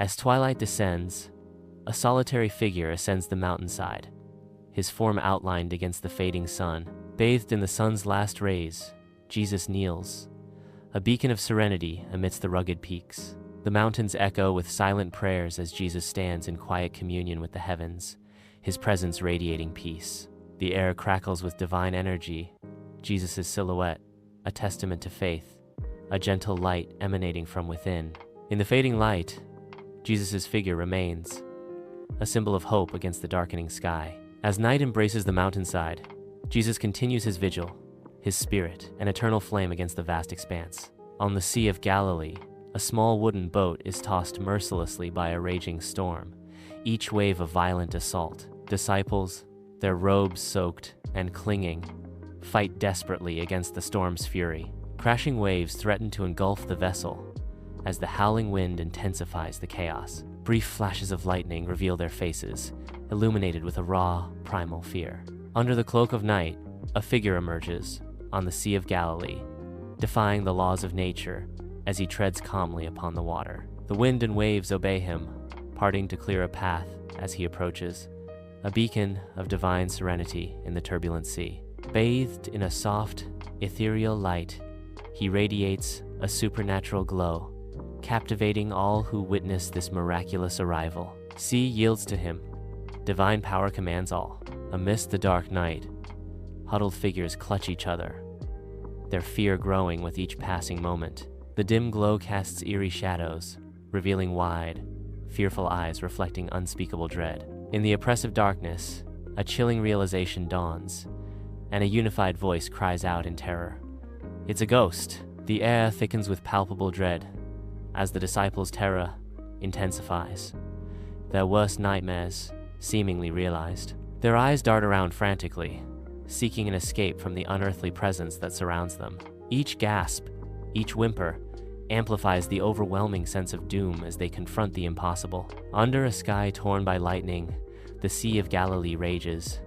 As twilight descends, a solitary figure ascends the mountainside, his form outlined against the fading sun. Bathed in the sun's last rays, Jesus kneels, a beacon of serenity amidst the rugged peaks. The mountains echo with silent prayers as Jesus stands in quiet communion with the heavens, his presence radiating peace. The air crackles with divine energy, Jesus' silhouette, a testament to faith, a gentle light emanating from within. In the fading light, Jesus' figure remains, a symbol of hope against the darkening sky. As night embraces the mountainside, Jesus continues his vigil, his spirit an eternal flame against the vast expanse. On the Sea of Galilee, a small wooden boat is tossed mercilessly by a raging storm, each wave a violent assault. Disciples, their robes soaked and clinging, fight desperately against the storm's fury. Crashing waves threaten to engulf the vessel as the howling wind intensifies the chaos. Brief flashes of lightning reveal their faces, illuminated with a raw, primal fear. Under the cloak of night, a figure emerges on the Sea of Galilee, defying the laws of nature as he treads calmly upon the water. The wind and waves obey him, parting to clear a path as he approaches, a beacon of divine serenity in the turbulent sea. Bathed in a soft, ethereal light, he radiates a supernatural glow, captivating all who witness this miraculous arrival. Sea yields to him. Divine power commands all. Amidst the dark night, huddled figures clutch each other, their fear growing with each passing moment. The dim glow casts eerie shadows, revealing wide, fearful eyes reflecting unspeakable dread. In the oppressive darkness, a chilling realization dawns, and a unified voice cries out in terror. It's a ghost. The air thickens with palpable dread as the disciples' terror intensifies, their worst nightmares seemingly realized. Their eyes dart around frantically, seeking an escape from the unearthly presence that surrounds them. Each gasp, each whimper, amplifies the overwhelming sense of doom as they confront the impossible. Under a sky torn by lightning, the Sea of Galilee rages,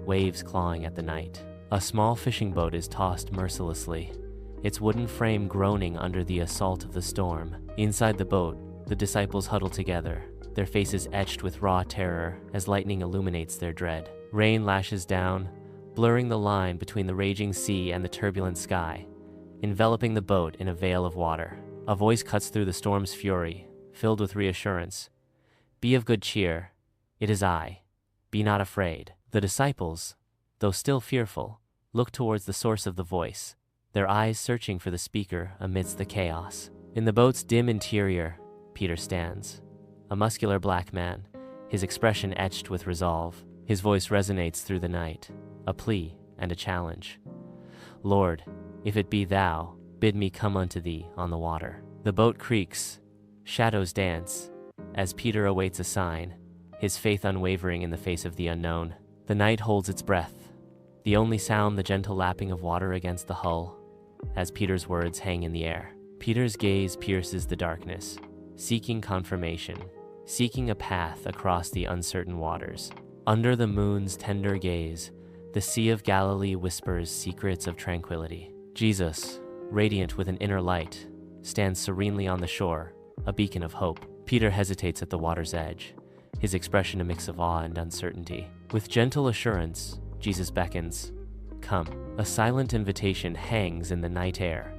waves clawing at the night. A small fishing boat is tossed mercilessly, its wooden frame groaning under the assault of the storm. Inside the boat, the disciples huddle together, their faces etched with raw terror as lightning illuminates their dread. Rain lashes down, blurring the line between the raging sea and the turbulent sky, enveloping the boat in a veil of water. A voice cuts through the storm's fury, filled with reassurance. "Be of good cheer. It is I. Be not afraid." The disciples, though still fearful, look towards the source of the voice, their eyes searching for the speaker amidst the chaos. In the boat's dim interior, Peter stands, a muscular black man, his expression etched with resolve. His voice resonates through the night, a plea and a challenge. "Lord, if it be thou, bid me come unto thee on the water." The boat creaks, shadows dance, as Peter awaits a sign, his faith unwavering in the face of the unknown. The night holds its breath, the only sound the gentle lapping of water against the hull, as Peter's words hang in the air. Peter's gaze pierces the darkness, seeking confirmation, seeking a path across the uncertain waters. Under the moon's tender gaze, the Sea of Galilee whispers secrets of tranquility. Jesus, radiant with an inner light, stands serenely on the shore, a beacon of hope. Peter hesitates at the water's edge, his expression a mix of awe and uncertainty. With gentle assurance, Jesus beckons, "Come." A silent invitation hangs in the night air,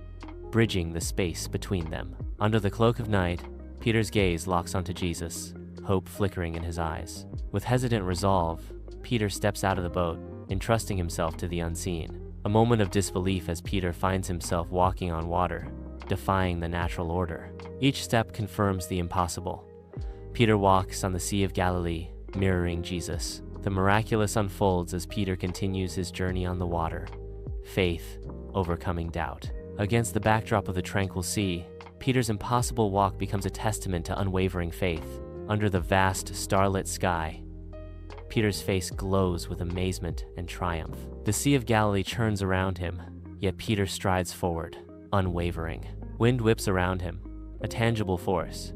bridging the space between them. Under the cloak of night, Peter's gaze locks onto Jesus, hope flickering in his eyes. With hesitant resolve, Peter steps out of the boat, entrusting himself to the unseen. A moment of disbelief as Peter finds himself walking on water, defying the natural order. Each step confirms the impossible. Peter walks on the Sea of Galilee, mirroring Jesus. The miraculous unfolds as Peter continues his journey on the water, faith overcoming doubt. Against the backdrop of the tranquil sea, Peter's impossible walk becomes a testament to unwavering faith. Under the vast, starlit sky, Peter's face glows with amazement and triumph. The Sea of Galilee churns around him, yet Peter strides forward, unwavering. Wind whips around him, a tangible force.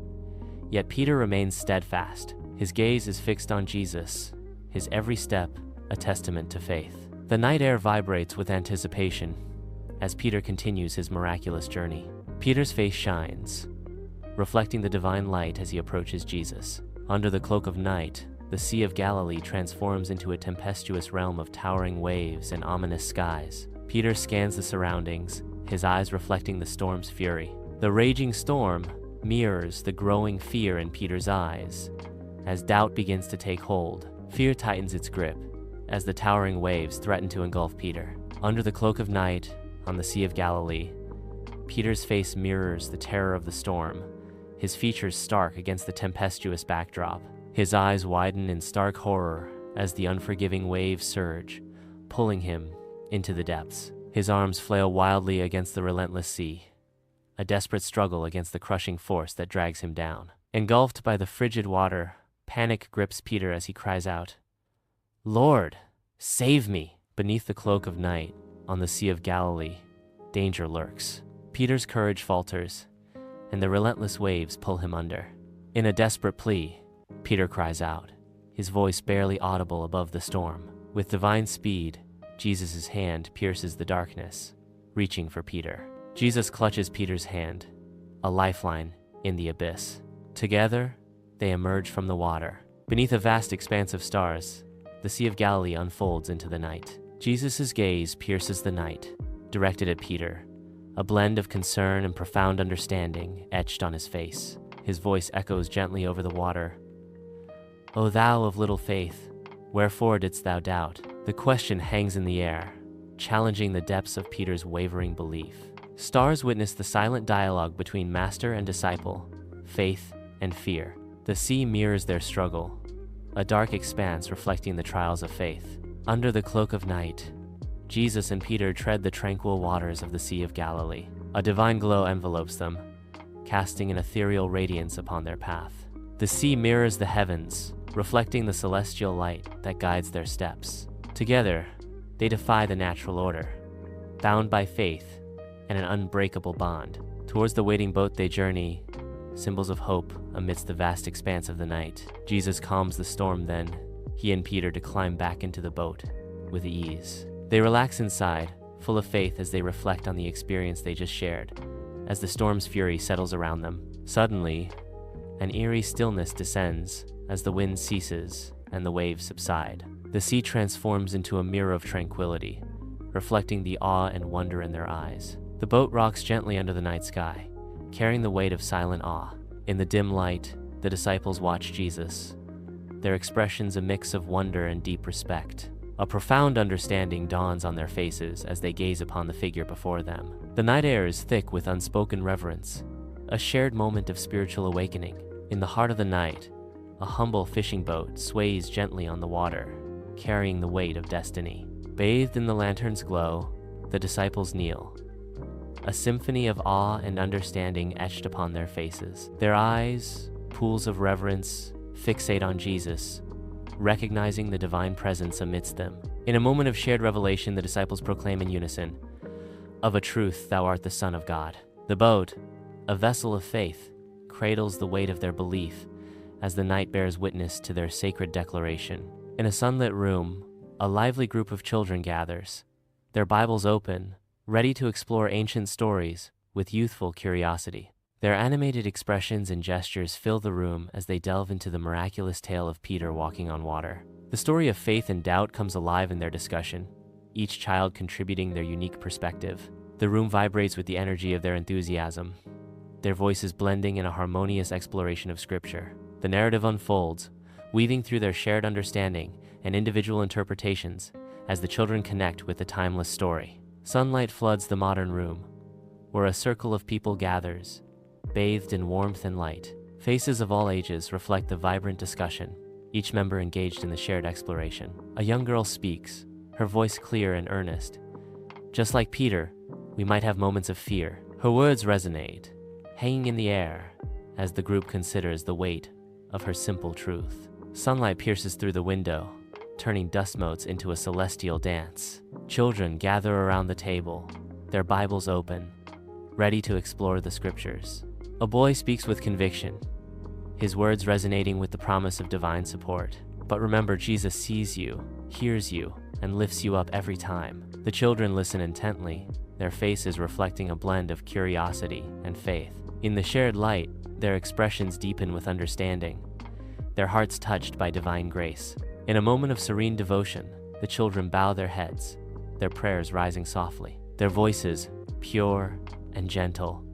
Yet Peter remains steadfast. His gaze is fixed on Jesus, his every step a testament to faith. The night air vibrates with anticipation as Peter continues his miraculous journey. Peter's face shines, reflecting the divine light as he approaches Jesus. Under the cloak of night, the Sea of Galilee transforms into a tempestuous realm of towering waves and ominous skies. Peter scans the surroundings, his eyes reflecting the storm's fury. The raging storm mirrors the growing fear in Peter's eyes. As doubt begins to take hold, fear tightens its grip as the towering waves threaten to engulf Peter. Under the cloak of night, on the Sea of Galilee, Peter's face mirrors the terror of the storm, his features stark against the tempestuous backdrop. His eyes widen in stark horror as the unforgiving waves surge, pulling him into the depths. His arms flail wildly against the relentless sea, a desperate struggle against the crushing force that drags him down. Engulfed by the frigid water, panic grips Peter as he cries out, "Lord, save me!" Beneath the cloak of night, on the Sea of Galilee, danger lurks. Peter's courage falters, and the relentless waves pull him under. In a desperate plea, Peter cries out, his voice barely audible above the storm. With divine speed, Jesus' hand pierces the darkness, reaching for Peter. Jesus clutches Peter's hand, a lifeline in the abyss. Together, they emerge from the water. Beneath a vast expanse of stars, the Sea of Galilee unfolds into the night. Jesus' gaze pierces the night, directed at Peter, a blend of concern and profound understanding etched on his face. His voice echoes gently over the water. "O thou of little faith, wherefore didst thou doubt?" The question hangs in the air, challenging the depths of Peter's wavering belief. Stars witness the silent dialogue between master and disciple, faith and fear. The sea mirrors their struggle, a dark expanse reflecting the trials of faith. Under the cloak of night, Jesus and Peter tread the tranquil waters of the Sea of Galilee. A divine glow envelopes them, casting an ethereal radiance upon their path. The sea mirrors the heavens, reflecting the celestial light that guides their steps. Together, they defy the natural order, bound by faith and an unbreakable bond. Towards the waiting boat they journey, symbols of hope amidst the vast expanse of the night. Jesus calms the storm then, he and Peter to climb back into the boat with ease. They relax inside, full of faith as they reflect on the experience they just shared. As the storm's fury settles around them, suddenly, an eerie stillness descends as the wind ceases and the waves subside. The sea transforms into a mirror of tranquility, reflecting the awe and wonder in their eyes. The boat rocks gently under the night sky, carrying the weight of silent awe. In the dim light, the disciples watch Jesus, their expressions a mix of wonder and deep respect. A profound understanding dawns on their faces as they gaze upon the figure before them. The night air is thick with unspoken reverence, a shared moment of spiritual awakening. In the heart of the night, a humble fishing boat sways gently on the water, carrying the weight of destiny. Bathed in the lantern's glow, the disciples kneel, a symphony of awe and understanding etched upon their faces. Their eyes, pools of reverence, fixate on Jesus, recognizing the divine presence amidst them. In a moment of shared revelation, the disciples proclaim in unison, "Of a truth, thou art the Son of God." The boat, a vessel of faith, cradles the weight of their belief as the night bears witness to their sacred declaration. In a sunlit room, a lively group of children gathers, their Bibles open, ready to explore ancient stories with youthful curiosity. Their animated expressions and gestures fill the room as they delve into the miraculous tale of Peter walking on water. The story of faith and doubt comes alive in their discussion, each child contributing their unique perspective. The room vibrates with the energy of their enthusiasm, their voices blending in a harmonious exploration of Scripture. The narrative unfolds, weaving through their shared understanding and individual interpretations as the children connect with the timeless story. Sunlight floods the modern room, where a circle of people gathers, bathed in warmth and light. Faces of all ages reflect the vibrant discussion, each member engaged in the shared exploration. A young girl speaks, her voice clear and earnest. "Just like Peter, we might have moments of fear." Her words resonate, hanging in the air as the group considers the weight of her simple truth. Sunlight pierces through the window, turning dust motes into a celestial dance. Children gather around the table, their Bibles open, ready to explore the Scriptures. A boy speaks with conviction, his words resonating with the promise of divine support. "But remember, Jesus sees you, hears you, and lifts you up every time." The children listen intently, their faces reflecting a blend of curiosity and faith. In the shared light, their expressions deepen with understanding, their hearts touched by divine grace. In a moment of serene devotion, the children bow their heads, their prayers rising softly. Their voices, pure and gentle,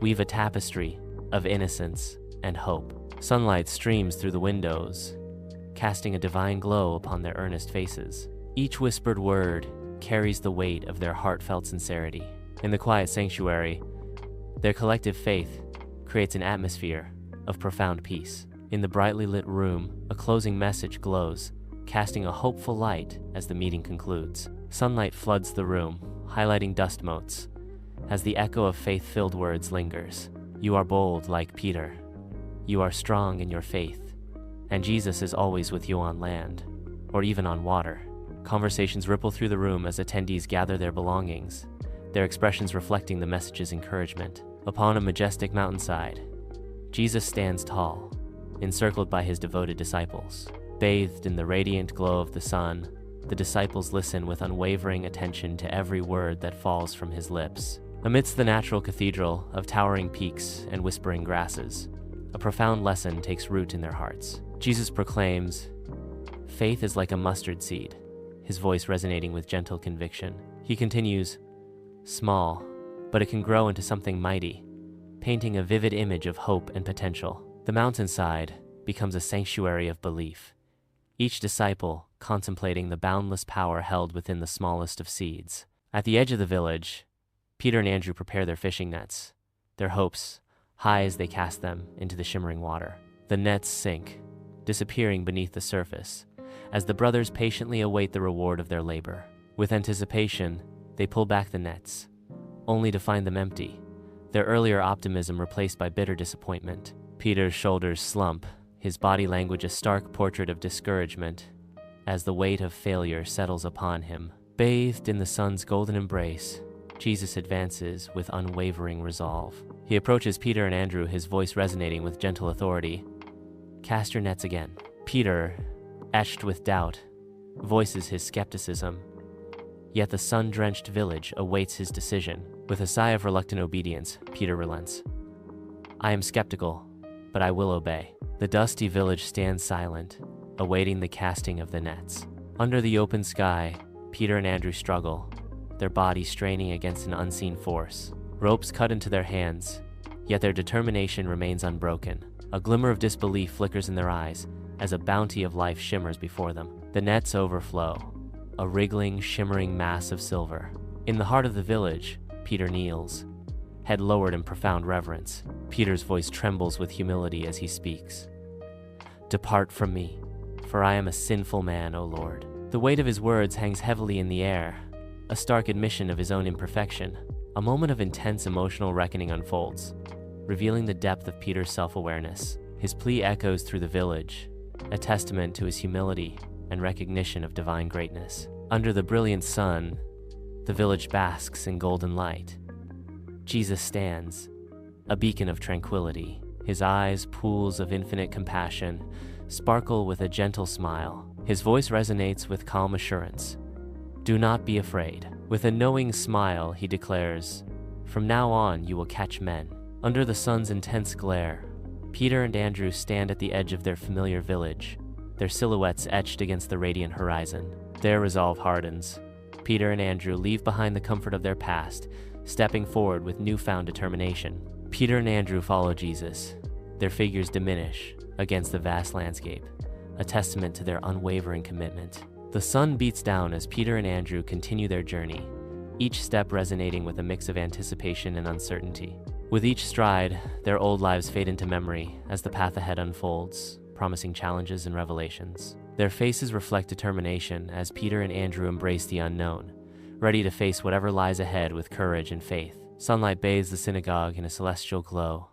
weave a tapestry of innocence and hope. Sunlight streams through the windows, casting a divine glow upon their earnest faces. Each whispered word carries the weight of their heartfelt sincerity. In the quiet sanctuary, their collective faith creates an atmosphere of profound peace. In the brightly lit room, a closing message glows, casting a hopeful light as the meeting concludes. Sunlight floods the room, highlighting dust motes, as the echo of faith-filled words lingers. You are bold like Peter. You are strong in your faith, and Jesus is always with you on land, or even on water. Conversations ripple through the room as attendees gather their belongings, their expressions reflecting the message's encouragement. Upon a majestic mountainside, Jesus stands tall, encircled by his devoted disciples. Bathed in the radiant glow of the sun, the disciples listen with unwavering attention to every word that falls from his lips. Amidst the natural cathedral of towering peaks and whispering grasses, a profound lesson takes root in their hearts. Jesus proclaims, "Faith is like a mustard seed," his voice resonating with gentle conviction. He continues, "Small, but it can grow into something mighty," painting a vivid image of hope and potential. The mountainside becomes a sanctuary of belief, each disciple contemplating the boundless power held within the smallest of seeds. At the edge of the village, Peter and Andrew prepare their fishing nets, their hopes high as they cast them into the shimmering water. The nets sink, disappearing beneath the surface, as the brothers patiently await the reward of their labor. With anticipation, they pull back the nets, only to find them empty, their earlier optimism replaced by bitter disappointment. Peter's shoulders slump, his body language a stark portrait of discouragement, as the weight of failure settles upon him. Bathed in the sun's golden embrace, Jesus advances with unwavering resolve. He approaches Peter and Andrew, his voice resonating with gentle authority. "Cast your nets again." Peter, etched with doubt, voices his skepticism. Yet the sun-drenched village awaits his decision. With a sigh of reluctant obedience, Peter relents. "I am skeptical, but I will obey." The dusty village stands silent, awaiting the casting of the nets. Under the open sky, Peter and Andrew struggle, their bodies straining against an unseen force. Ropes cut into their hands, yet their determination remains unbroken. A glimmer of disbelief flickers in their eyes as a bounty of life shimmers before them. The nets overflow, a wriggling, shimmering mass of silver. In the heart of the village, Peter kneels, head lowered in profound reverence. Peter's voice trembles with humility as he speaks. "Depart from me, for I am a sinful man, O Lord." The weight of his words hangs heavily in the air, a stark admission of his own imperfection. A moment of intense emotional reckoning unfolds, revealing the depth of Peter's self-awareness. His plea echoes through the village, a testament to his humility and recognition of divine greatness. Under the brilliant sun, the village basks in golden light. Jesus stands, a beacon of tranquility. His eyes, pools of infinite compassion, sparkle with a gentle smile. His voice resonates with calm assurance. "Do not be afraid." With a knowing smile, he declares, "From now on you will catch men." Under the sun's intense glare, Peter and Andrew stand at the edge of their familiar village, their silhouettes etched against the radiant horizon. Their resolve hardens. Peter and Andrew leave behind the comfort of their past, stepping forward with newfound determination. Peter and Andrew follow Jesus, their figures diminish against the vast landscape, a testament to their unwavering commitment. The sun beats down as Peter and Andrew continue their journey, each step resonating with a mix of anticipation and uncertainty. With each stride, their old lives fade into memory as the path ahead unfolds, promising challenges and revelations. Their faces reflect determination as Peter and Andrew embrace the unknown, ready to face whatever lies ahead with courage and faith. Sunlight bathes the synagogue in a celestial glow,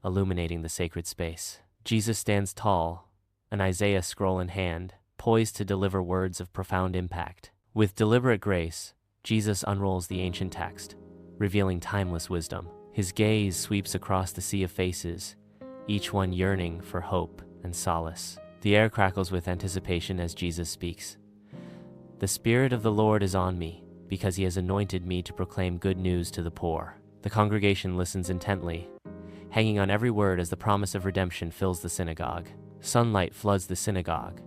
illuminating the sacred space. Jesus stands tall, an Isaiah scroll in hand, poised to deliver words of profound impact. With deliberate grace, Jesus unrolls the ancient text, revealing timeless wisdom. His gaze sweeps across the sea of faces, each one yearning for hope and solace. The air crackles with anticipation as Jesus speaks. "The Spirit of the Lord is on me, because he has anointed me to proclaim good news to the poor." The congregation listens intently, hanging on every word as the promise of redemption fills the synagogue. Sunlight floods the synagogue,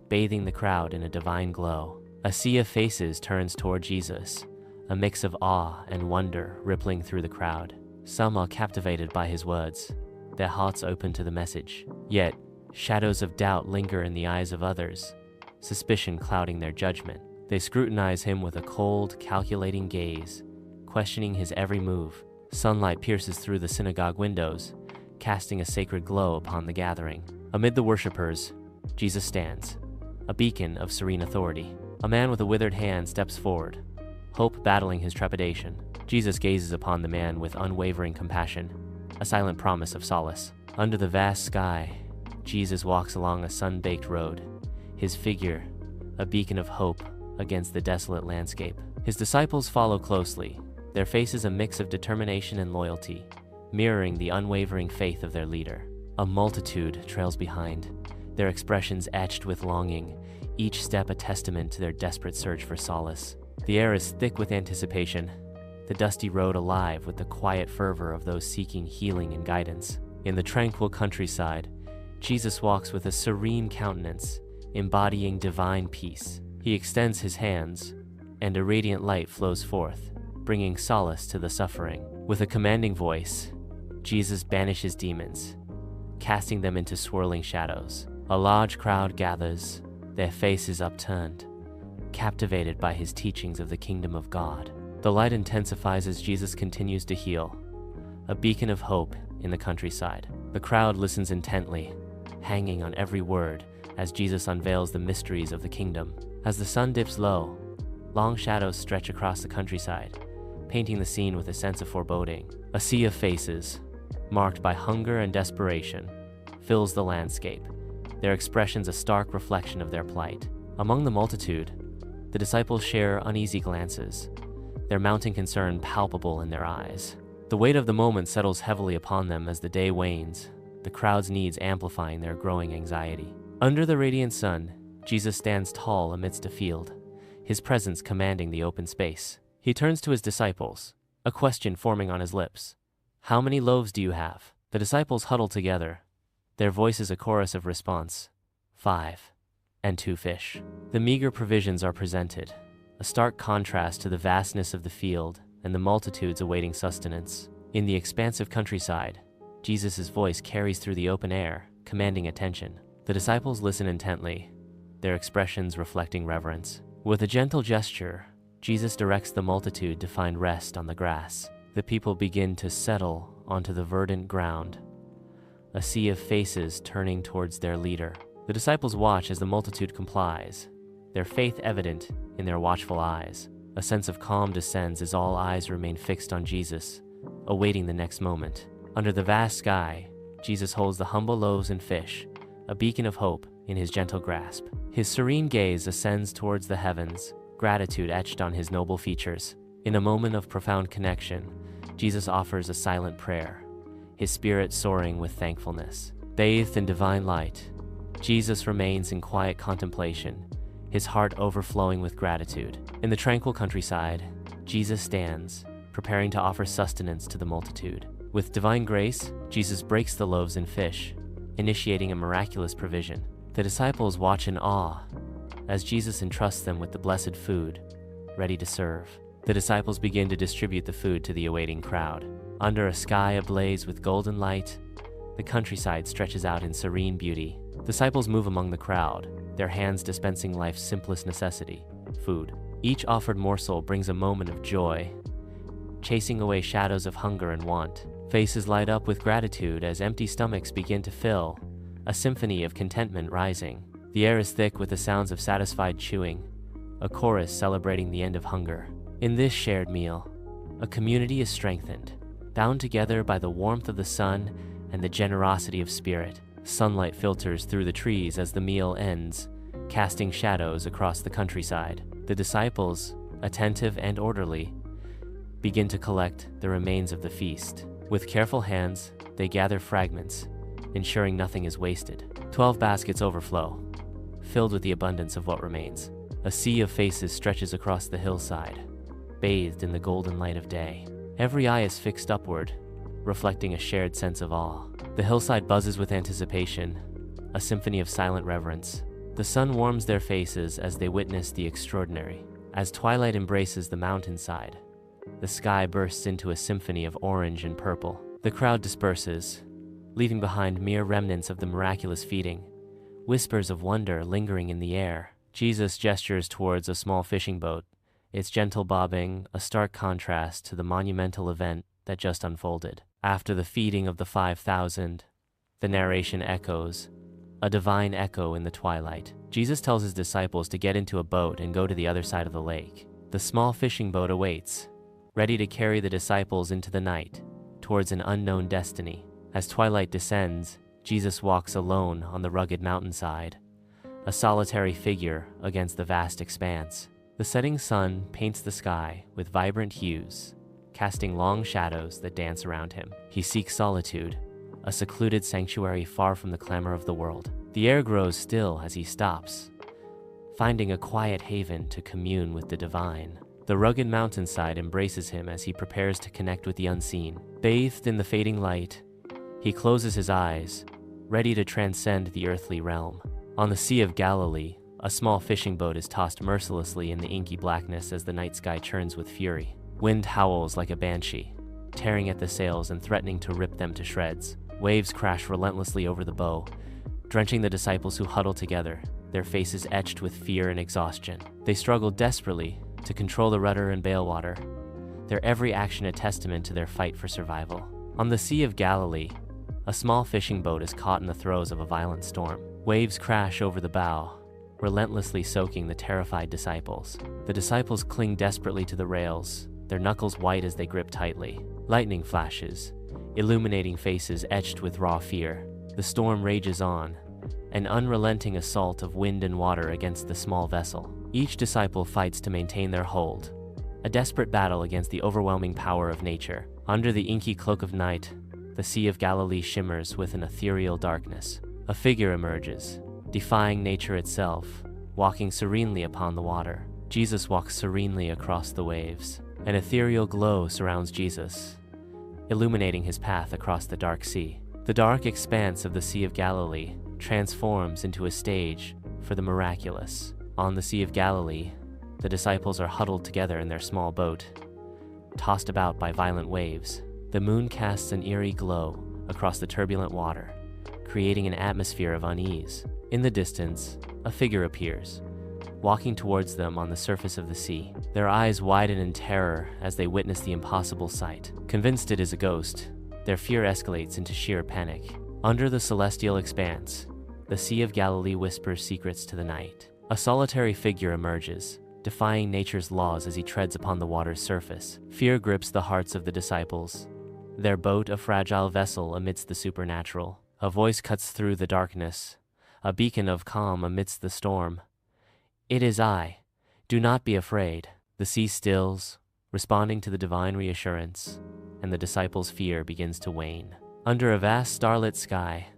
bathing the crowd in a divine glow. A sea of faces turns toward Jesus, a mix of awe and wonder rippling through the crowd. Some are captivated by his words, their hearts open to the message. Yet, shadows of doubt linger in the eyes of others, suspicion clouding their judgment. They scrutinize him with a cold, calculating gaze, questioning his every move. Sunlight pierces through the synagogue windows, casting a sacred glow upon the gathering. Amid the worshippers, Jesus stands, a beacon of serene authority. A man with a withered hand steps forward, hope battling his trepidation. Jesus gazes upon the man with unwavering compassion, a silent promise of solace. Under the vast sky, Jesus walks along a sun-baked road, his figure a beacon of hope against the desolate landscape. His disciples follow closely, their faces a mix of determination and loyalty, mirroring the unwavering faith of their leader. A multitude trails behind, their expressions etched with longing, each step a testament to their desperate search for solace. The air is thick with anticipation, the dusty road alive with the quiet fervor of those seeking healing and guidance. In the tranquil countryside, Jesus walks with a serene countenance, embodying divine peace. He extends his hands, and a radiant light flows forth, bringing solace to the suffering. With a commanding voice, Jesus banishes demons, casting them into swirling shadows. A large crowd gathers, their faces upturned, captivated by his teachings of the kingdom of God. The light intensifies as Jesus continues to heal, a beacon of hope in the countryside. The crowd listens intently, hanging on every word as Jesus unveils the mysteries of the kingdom. As the sun dips low, long shadows stretch across the countryside, painting the scene with a sense of foreboding. A sea of faces, marked by hunger and desperation, fills the landscape, their expressions a stark reflection of their plight. Among the multitude, the disciples share uneasy glances, their mounting concern palpable in their eyes. The weight of the moment settles heavily upon them as the day wanes, the crowd's needs amplifying their growing anxiety. Under the radiant sun, Jesus stands tall amidst a field, his presence commanding the open space. He turns to his disciples, a question forming on his lips. "How many loaves do you have?" The disciples huddle together, their voices a chorus of response. 5 and 2 fish. The meager provisions are presented, a stark contrast to the vastness of the field and the multitudes awaiting sustenance. In the expansive countryside, Jesus' voice carries through the open air, commanding attention. The disciples listen intently, their expressions reflecting reverence. With a gentle gesture, Jesus directs the multitude to find rest on the grass. The people begin to settle onto the verdant ground, a sea of faces turning towards their leader. The disciples watch as the multitude complies, their faith evident in their watchful eyes. A sense of calm descends as all eyes remain fixed on Jesus, awaiting the next moment. Under the vast sky, Jesus holds the humble loaves and fish, a beacon of hope in his gentle grasp. His serene gaze ascends towards the heavens, gratitude etched on his noble features. In a moment of profound connection, Jesus offers a silent prayer, his spirit soaring with thankfulness. Bathed in divine light, Jesus remains in quiet contemplation, his heart overflowing with gratitude. In the tranquil countryside, Jesus stands, preparing to offer sustenance to the multitude. With divine grace, Jesus breaks the loaves and fish, initiating a miraculous provision. The disciples watch in awe as Jesus entrusts them with the blessed food, ready to serve. The disciples begin to distribute the food to the awaiting crowd. Under a sky ablaze with golden light, the countryside stretches out in serene beauty. Disciples move among the crowd, their hands dispensing life's simplest necessity, food. Each offered morsel brings a moment of joy, chasing away shadows of hunger and want. Faces light up with gratitude as empty stomachs begin to fill, a symphony of contentment rising. The air is thick with the sounds of satisfied chewing, a chorus celebrating the end of hunger. In this shared meal, a community is strengthened, bound together by the warmth of the sun and the generosity of spirit. Sunlight filters through the trees as the meal ends, casting shadows across the countryside. The disciples, attentive and orderly, begin to collect the remains of the feast. With careful hands, they gather fragments, ensuring nothing is wasted. 12 baskets overflow, filled with the abundance of what remains. A sea of faces stretches across the hillside, bathed in the golden light of day. Every eye is fixed upward, reflecting a shared sense of awe. The hillside buzzes with anticipation, a symphony of silent reverence. The sun warms their faces as they witness the extraordinary. As twilight embraces the mountainside, the sky bursts into a symphony of orange and purple. The crowd disperses, leaving behind mere remnants of the miraculous feeding, whispers of wonder lingering in the air. Jesus gestures towards a small fishing boat, its gentle bobbing a stark contrast to the monumental event that just unfolded. After the feeding of the 5,000, the narration echoes, a divine echo in the twilight. Jesus tells his disciples to get into a boat and go to the other side of the lake. The small fishing boat awaits, ready to carry the disciples into the night, towards an unknown destiny. As twilight descends, Jesus walks alone on the rugged mountainside, a solitary figure against the vast expanse. The setting sun paints the sky with vibrant hues, casting long shadows that dance around him. He seeks solitude, a secluded sanctuary far from the clamor of the world. The air grows still as he stops, finding a quiet haven to commune with the divine. The rugged mountainside embraces him as he prepares to connect with the unseen. Bathed in the fading light, he closes his eyes, ready to transcend the earthly realm. On the Sea of Galilee, a small fishing boat is tossed mercilessly in the inky blackness as the night sky churns with fury. Wind howls like a banshee, tearing at the sails and threatening to rip them to shreds. Waves crash relentlessly over the bow, drenching the disciples who huddle together, their faces etched with fear and exhaustion. They struggle desperately to control the rudder and bailwater, their every action a testament to their fight for survival. On the Sea of Galilee, a small fishing boat is caught in the throes of a violent storm. Waves crash over the bow, relentlessly soaking the terrified disciples. The disciples cling desperately to the rails, their knuckles white as they grip tightly. Lightning flashes, illuminating faces etched with raw fear. The storm rages on, an unrelenting assault of wind and water against the small vessel. Each disciple fights to maintain their hold, a desperate battle against the overwhelming power of nature. Under the inky cloak of night, the Sea of Galilee shimmers with an ethereal darkness. A figure emerges, defying nature itself, walking serenely upon the water. Jesus walks serenely across the waves. An ethereal glow surrounds Jesus, illuminating his path across the dark sea. The dark expanse of the Sea of Galilee transforms into a stage for the miraculous. On the Sea of Galilee, the disciples are huddled together in their small boat, tossed about by violent waves. The moon casts an eerie glow across the turbulent water, creating an atmosphere of unease. In the distance, a figure appears, walking towards them on the surface of the sea. Their eyes widen in terror as they witness the impossible sight. Convinced it is a ghost, their fear escalates into sheer panic. Under the celestial expanse, the Sea of Galilee whispers secrets to the night. A solitary figure emerges, defying nature's laws as he treads upon the water's surface. Fear grips the hearts of the disciples, their boat a fragile vessel amidst the supernatural. A voice cuts through the darkness, a beacon of calm amidst the storm. "It is I. Do not be afraid." The sea stills, responding to the divine reassurance, and the disciples' fear begins to wane. Under a vast starlit sky,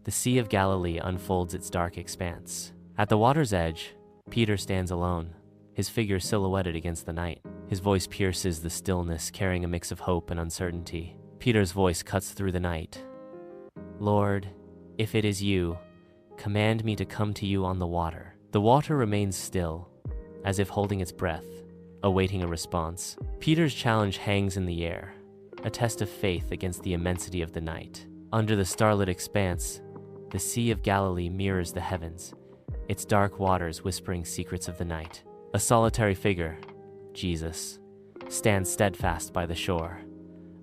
the Sea of Galilee unfolds its dark expanse. At the water's edge, Peter stands alone, his figure silhouetted against the night. His voice pierces the stillness, carrying a mix of hope and uncertainty. Peter's voice cuts through the night. "Lord, if it is you, command me to come to you on the water." The water remains still, as if holding its breath, awaiting a response. Peter's challenge hangs in the air, a test of faith against the immensity of the night. Under the starlit expanse, the Sea of Galilee mirrors the heavens, its dark waters whispering secrets of the night. A solitary figure, Jesus, stands steadfast by the shore,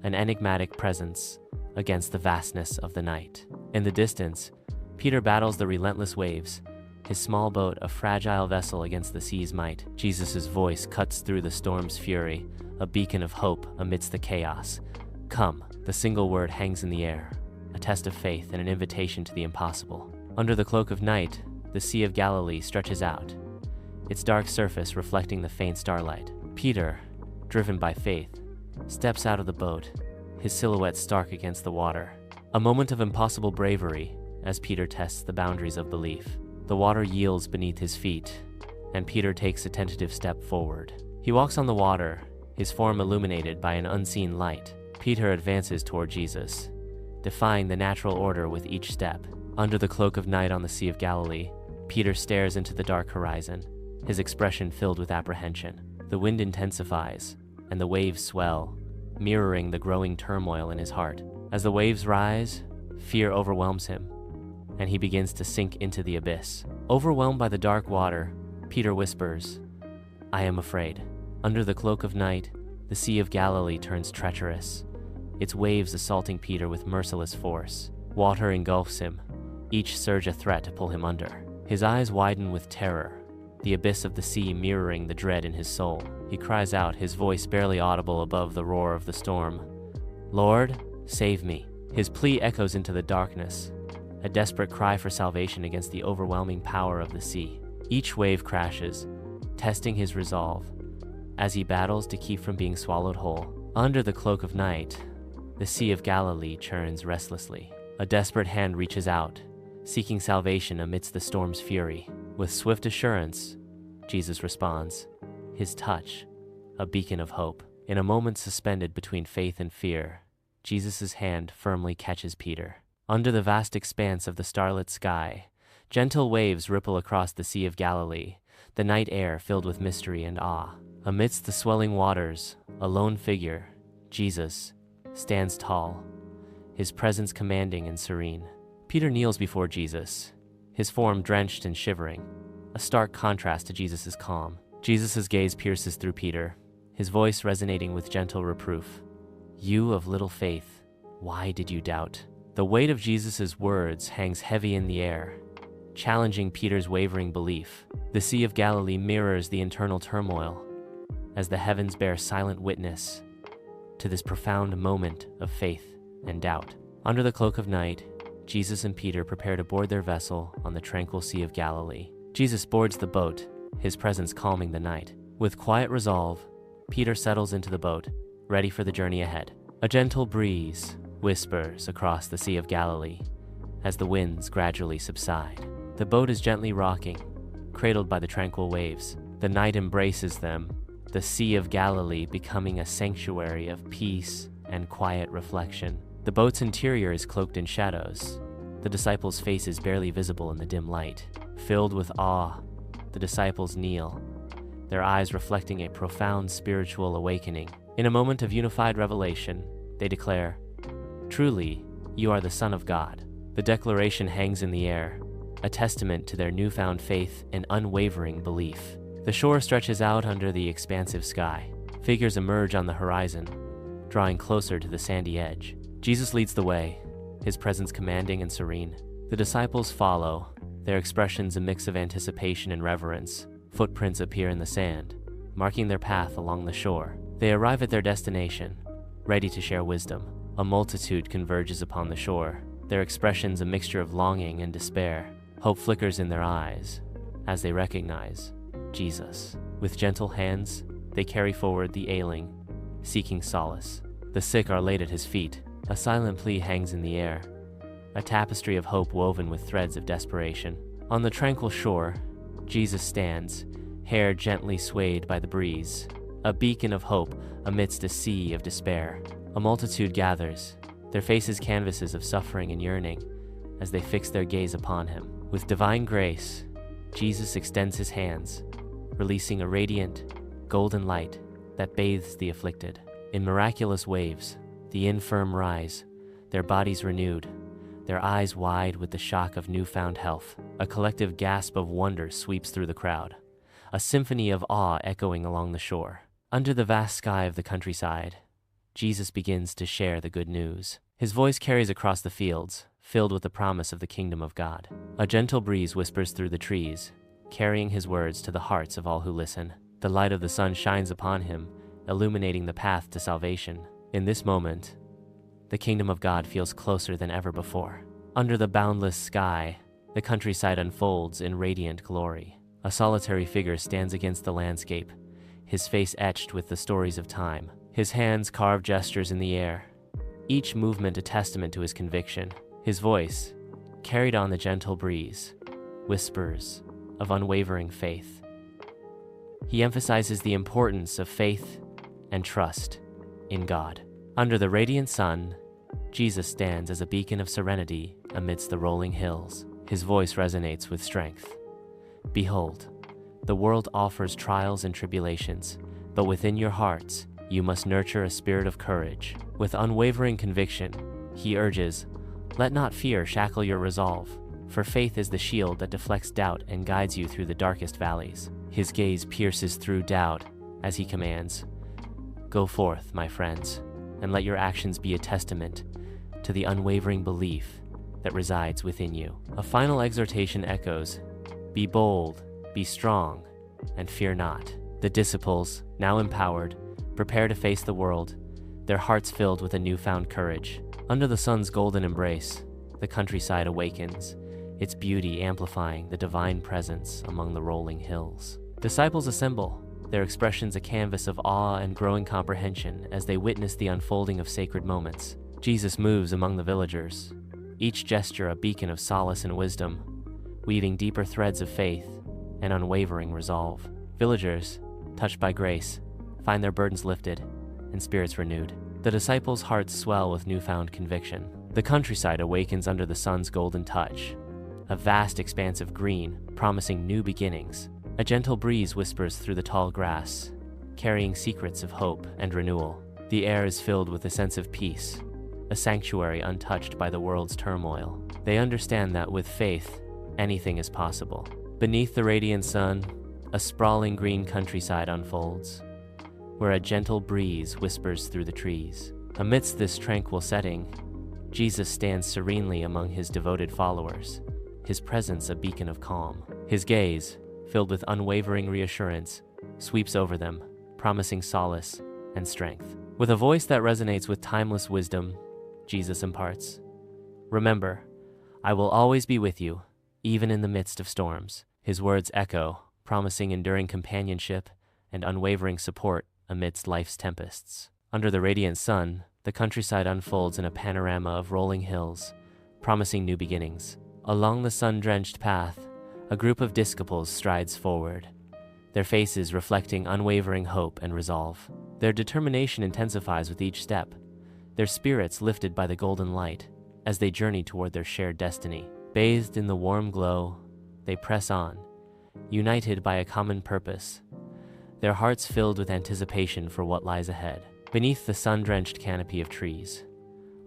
an enigmatic presence against the vastness of the night. In the distance, Peter battles the relentless waves, his small boat a fragile vessel against the sea's might. Jesus' voice cuts through the storm's fury, a beacon of hope amidst the chaos. "Come." The single word hangs in the air, a test of faith and an invitation to the impossible. Under the cloak of night, the Sea of Galilee stretches out, its dark surface reflecting the faint starlight. Peter, driven by faith, steps out of the boat, his silhouette stark against the water. A moment of impossible bravery as Peter tests the boundaries of belief. The water yields beneath his feet, and Peter takes a tentative step forward. He walks on the water, his form illuminated by an unseen light. Peter advances toward Jesus, defying the natural order with each step. Under the cloak of night on the Sea of Galilee, Peter stares into the dark horizon, his expression filled with apprehension. The wind intensifies, and the waves swell, mirroring the growing turmoil in his heart. As the waves rise, fear overwhelms him, and he begins to sink into the abyss. Overwhelmed by the dark water, Peter whispers, "I am afraid." Under the cloak of night, the Sea of Galilee turns treacherous, its waves assaulting Peter with merciless force. Water engulfs him, each surge a threat to pull him under. His eyes widen with terror, the abyss of the sea mirroring the dread in his soul. He cries out, his voice barely audible above the roar of the storm, "Lord, save me." His plea echoes into the darkness, a desperate cry for salvation against the overwhelming power of the sea. Each wave crashes, testing his resolve, as he battles to keep from being swallowed whole. Under the cloak of night, the Sea of Galilee churns restlessly. A desperate hand reaches out, seeking salvation amidst the storm's fury. With swift assurance, Jesus responds, his touch, a beacon of hope. In a moment suspended between faith and fear, Jesus' hand firmly catches Peter. Under the vast expanse of the starlit sky, gentle waves ripple across the Sea of Galilee, the night air filled with mystery and awe. Amidst the swelling waters, a lone figure, Jesus, stands tall, his presence commanding and serene. Peter kneels before Jesus, his form drenched and shivering, a stark contrast to Jesus' calm. Jesus' gaze pierces through Peter, his voice resonating with gentle reproof. "You of little faith, why did you doubt?" The weight of Jesus' words hangs heavy in the air, challenging Peter's wavering belief. The Sea of Galilee mirrors the internal turmoil, as the heavens bear silent witness to this profound moment of faith and doubt. Under the cloak of night, Jesus and Peter prepare to board their vessel on the tranquil Sea of Galilee. Jesus boards the boat, his presence calming the night. With quiet resolve, Peter settles into the boat, ready for the journey ahead. A gentle breeze whispers across the Sea of Galilee as the winds gradually subside. The boat is gently rocking, cradled by the tranquil waves. The night embraces them, the Sea of Galilee becoming a sanctuary of peace and quiet reflection. The boat's interior is cloaked in shadows, the disciples' faces barely visible in the dim light. Filled with awe, the disciples kneel, their eyes reflecting a profound spiritual awakening. In a moment of unified revelation, they declare, "Truly, you are the Son of God." The declaration hangs in the air, a testament to their newfound faith and unwavering belief. The shore stretches out under the expansive sky. Figures emerge on the horizon, drawing closer to the sandy edge. Jesus leads the way, his presence commanding and serene. The disciples follow, their expressions a mix of anticipation and reverence. Footprints appear in the sand, marking their path along the shore. They arrive at their destination, ready to share wisdom. A multitude converges upon the shore, their expressions a mixture of longing and despair. Hope flickers in their eyes as they recognize Jesus. With gentle hands, they carry forward the ailing, seeking solace. The sick are laid at his feet. A silent plea hangs in the air, a tapestry of hope woven with threads of desperation. On the tranquil shore, Jesus stands, hair gently swayed by the breeze, a beacon of hope amidst a sea of despair. A multitude gathers, their faces canvases of suffering and yearning, as they fix their gaze upon him. With divine grace, Jesus extends his hands, releasing a radiant, golden light that bathes the afflicted. In miraculous waves, the infirm rise, their bodies renewed, their eyes wide with the shock of newfound health. A collective gasp of wonder sweeps through the crowd, a symphony of awe echoing along the shore. Under the vast sky of the countryside, Jesus begins to share the good news. His voice carries across the fields, filled with the promise of the kingdom of God. A gentle breeze whispers through the trees, carrying his words to the hearts of all who listen. The light of the sun shines upon him, illuminating the path to salvation. In this moment, the kingdom of God feels closer than ever before. Under the boundless sky, the countryside unfolds in radiant glory. A solitary figure stands against the landscape, his face etched with the stories of time. His hands carve gestures in the air, each movement a testament to his conviction. His voice, carried on the gentle breeze, whispers of unwavering faith. He emphasizes the importance of faith and trust in God. Under the radiant sun, Jesus stands as a beacon of serenity amidst the rolling hills. His voice resonates with strength. Behold, the world offers trials and tribulations, but within your hearts, you must nurture a spirit of courage. With unwavering conviction, he urges, let not fear shackle your resolve, for faith is the shield that deflects doubt and guides you through the darkest valleys. His gaze pierces through doubt as he commands, go forth, my friends, and let your actions be a testament to the unwavering belief that resides within you. A final exhortation echoes, be bold, be strong, and fear not. The disciples, now empowered, prepare to face the world, their hearts filled with a newfound courage. Under the sun's golden embrace, the countryside awakens, its beauty amplifying the divine presence among the rolling hills. Disciples assemble, their expressions a canvas of awe and growing comprehension as they witness the unfolding of sacred moments. Jesus moves among the villagers, each gesture a beacon of solace and wisdom, weaving deeper threads of faith and unwavering resolve. Villagers, touched by grace, find their burdens lifted and spirits renewed. The disciples' hearts swell with newfound conviction. The countryside awakens under the sun's golden touch, a vast expanse of green, promising new beginnings. A gentle breeze whispers through the tall grass, carrying secrets of hope and renewal. The air is filled with a sense of peace, a sanctuary untouched by the world's turmoil. They understand that with faith, anything is possible. Beneath the radiant sun, a sprawling green countryside unfolds, where a gentle breeze whispers through the trees. Amidst this tranquil setting, Jesus stands serenely among his devoted followers, his presence a beacon of calm. His gaze, filled with unwavering reassurance, sweeps over them, promising solace and strength. With a voice that resonates with timeless wisdom, Jesus imparts, remember, I will always be with you, even in the midst of storms. His words echo, promising enduring companionship and unwavering support amidst life's tempests. Under the radiant sun, the countryside unfolds in a panorama of rolling hills, promising new beginnings. Along the sun-drenched path, a group of disciples strides forward, their faces reflecting unwavering hope and resolve. Their determination intensifies with each step, their spirits lifted by the golden light as they journey toward their shared destiny. Bathed in the warm glow, they press on, united by a common purpose, their hearts filled with anticipation for what lies ahead. Beneath the sun-drenched canopy of trees,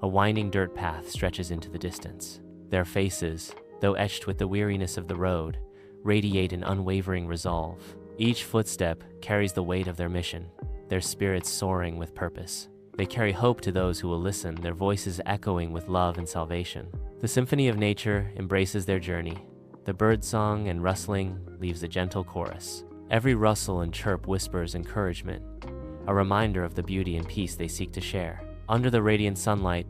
a winding dirt path stretches into the distance. Their faces, though etched with the weariness of the road, radiate an unwavering resolve. Each footstep carries the weight of their mission, their spirits soaring with purpose. They carry hope to those who will listen, their voices echoing with love and salvation. The symphony of nature embraces their journey. The birdsong and rustling leaves a gentle chorus. Every rustle and chirp whispers encouragement, a reminder of the beauty and peace they seek to share. Under the radiant sunlight,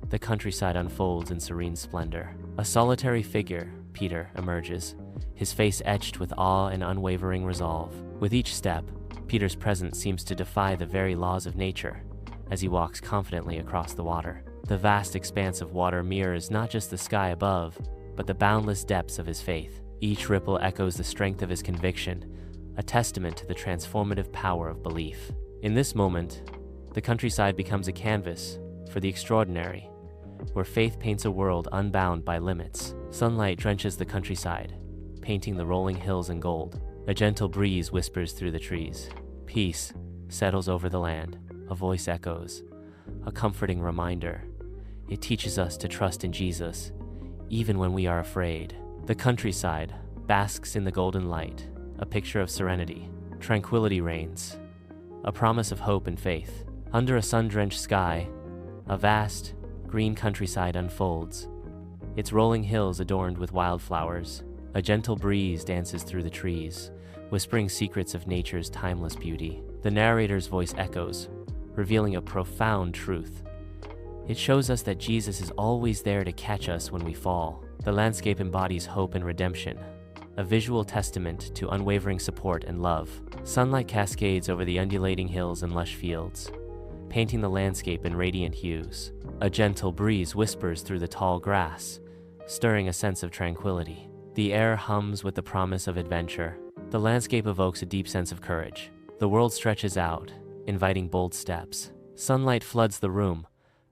the countryside unfolds in serene splendor. A solitary figure, Peter, emerges, his face etched with awe and unwavering resolve. With each step, Peter's presence seems to defy the very laws of nature as he walks confidently across the water. The vast expanse of water mirrors not just the sky above, but the boundless depths of his faith. Each ripple echoes the strength of his conviction, a testament to the transformative power of belief. In this moment, the countryside becomes a canvas for the extraordinary, where faith paints a world unbound by limits. Sunlight drenches the countryside, painting the rolling hills in gold. A gentle breeze whispers through the trees. Peace settles over the land. A voice echoes, a comforting reminder. It teaches us to trust in Jesus, even when we are afraid. The countryside basks in the golden light, a picture of serenity. Tranquility reigns, a promise of hope and faith. Under a sun-drenched sky, a vast, green countryside unfolds, its rolling hills adorned with wildflowers. A gentle breeze dances through the trees, whispering secrets of nature's timeless beauty. The narrator's voice echoes, revealing a profound truth. It shows us that Jesus is always there to catch us when we fall. The landscape embodies hope and redemption, a visual testament to unwavering support and love. Sunlight cascades over the undulating hills and lush fields, painting the landscape in radiant hues. A gentle breeze whispers through the tall grass, stirring a sense of tranquility. The air hums with the promise of adventure. The landscape evokes a deep sense of courage. The world stretches out, inviting bold steps. Sunlight floods the room,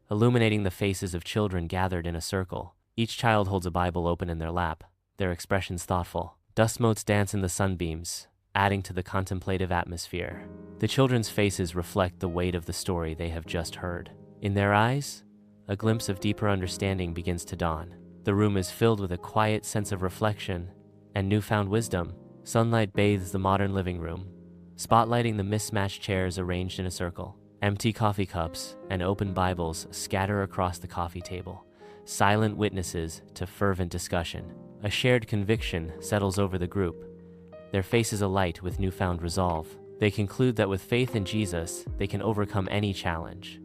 illuminating the faces of children gathered in a circle. Each child holds a Bible open in their lap, their expressions thoughtful. Dust motes dance in the sunbeams, adding to the contemplative atmosphere. The children's faces reflect the weight of the story they have just heard. In their eyes, a glimpse of deeper understanding begins to dawn. The room is filled with a quiet sense of reflection and newfound wisdom. Sunlight bathes the modern living room, spotlighting the mismatched chairs arranged in a circle. Empty coffee cups and open Bibles scatter across the coffee table, silent witnesses to fervent discussion. A shared conviction settles over the group, their faces alight with newfound resolve. They conclude that with faith in Jesus, they can overcome any challenge.